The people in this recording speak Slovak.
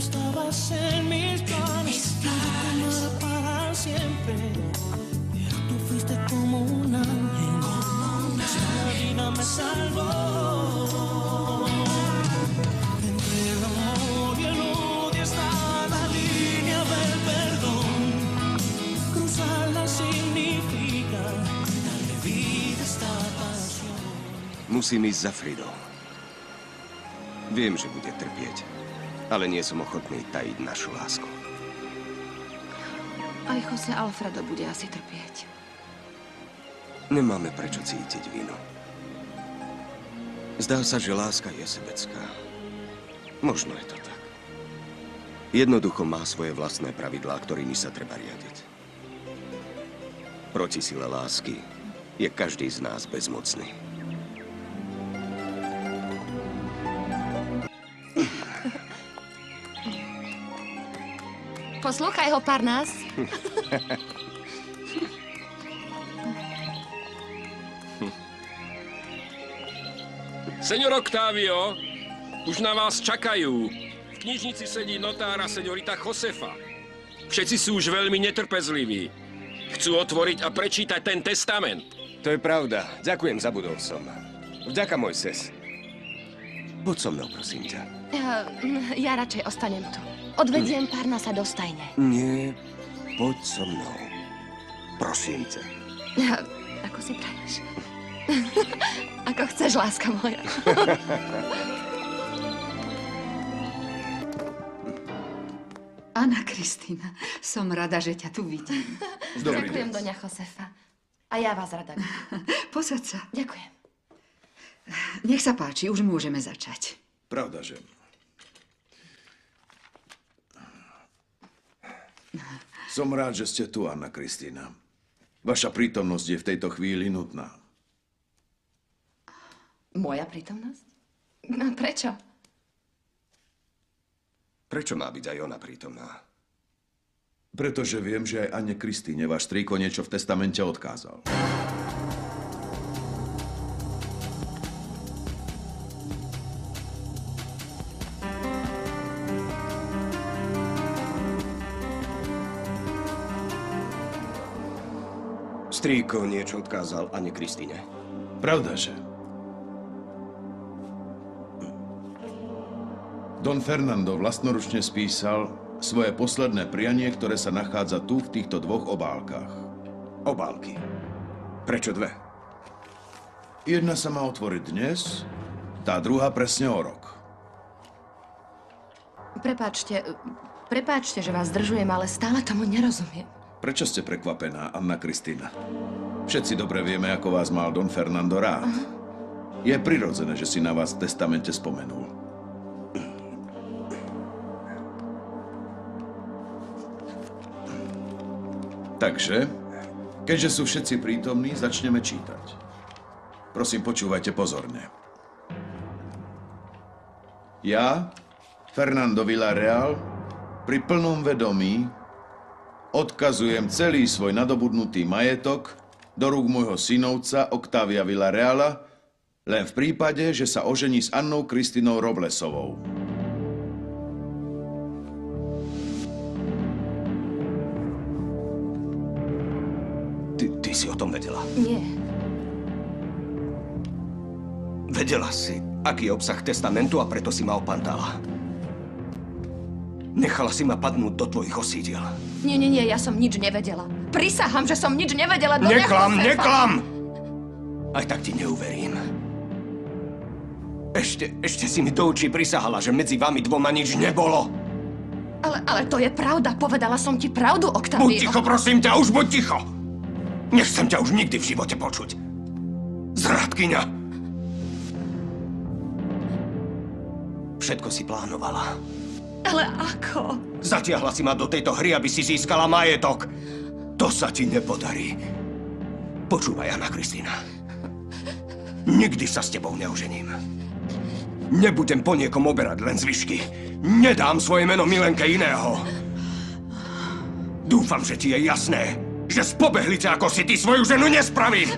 estabas en mis planes, amar para siempre. Pero tú fuiste como un ángel, la vida me salvó. Entre el amor y el odio está la línea del perdón. Cruzarla significa darle vida a esta pasión. Musím ísť za Fridou. Viem, že bude trpieť, ale nie som ochotný tajiť našu lásku. Aj Jose Alfredo bude asi trpieť. Nemáme prečo cítiť vinu. Zdá sa, že láska je sebecká. Možno je to tak. Jednoducho má svoje vlastné pravidlá, ktorými sa treba riadiť. Proti sile lásky je každý z nás bezmocný. Poslúchaj ho, Parnás. Señor Octavio, už na vás čakajú. V knižnici sedí notár a señorita Josefa. Všetci sú už veľmi netrpezliví. Chcú otvoriť a prečítať ten testament. To je pravda. Ďakujem, zabudol som. Vďaka, Mojses. Poď so mnou, prosím ťa. Ja radšej ostanem tu. Odvediem Parnasa do stajne. Nie, poď so mnou. Prosím ťa. Ako si praješ. Ako chceš, láska moja. Anna Kristína, som rada, že ťa tu vidím. Ďakujem, doňa Josefa. A ja vás rada vidím. Posaď sa. Ďakujem. Nech sa páči, už môžeme začať. Pravda, že? Som rád, že ste tu, Anna Kristína. Vaša prítomnosť je v tejto chvíli nutná. Moja prítomnosť? No, prečo? Prečo má byť aj ona prítomná? Pretože viem, že aj Anne Kristíne váš strýko niečo v testamente odkázal. Strýko niečo odkázal Anne Kristíne. Pravda, že? Don Fernando vlastnoručne spísal svoje posledné prianie, ktoré sa nachádza tu v týchto dvoch obálkach. Obálky. Prečo dve? Jedna sa má otvoriť dnes, tá druhá presne o rok. Prepáčte, že vás zdržujem, ale stále tomu nerozumiem. Prečo ste prekvapená, Anna Kristína? Všetci dobre vieme, ako vás mal Don Fernando rád. Je prirodzené, že si na vás v testamente spomenul. Takže, keďže sú všetci prítomní, začneme čítať. Prosím, počúvajte pozorne. Ja, Fernando Villarreal, pri plnom vedomí odkazujem celý svoj nadobudnutý majetok do rúk môjho synovca Octavia Villarreala len v prípade, že sa ožení s Annou Kristinou Roblesovou. Ty si o tom vedela? Nie. Vedela si, aký je obsah testamentu a preto si ma opantala. Nechala si ma padnúť do tvojich osídiel. Nie, ja som nič nevedela. Prisahám, že som nič nevedela. Neklam! Aj tak ti neuverím. Ešte si mi do očí prisahala, že medzi vami dvoma nič nebolo. Ale to je pravda. Povedala som ti pravdu, Octavio. Buď ticho, prosím ťa, už buď ticho! Nechcem ťa už nikdy v živote počuť. Zradkyňa! Všetko si plánovala. Ale ako? Zatiahla si ma do tejto hry, aby si získala majetok. To sa ti nepodarí. Počúvaj, Anna Kristína. Nikdy sa s tebou neožením. Nebudem po niekom oberať len zvyšky. Nedám svoje meno milenke iného. Dúfam, že ti je jasné, že z pobehlice ako si ty svoju ženu nespravím.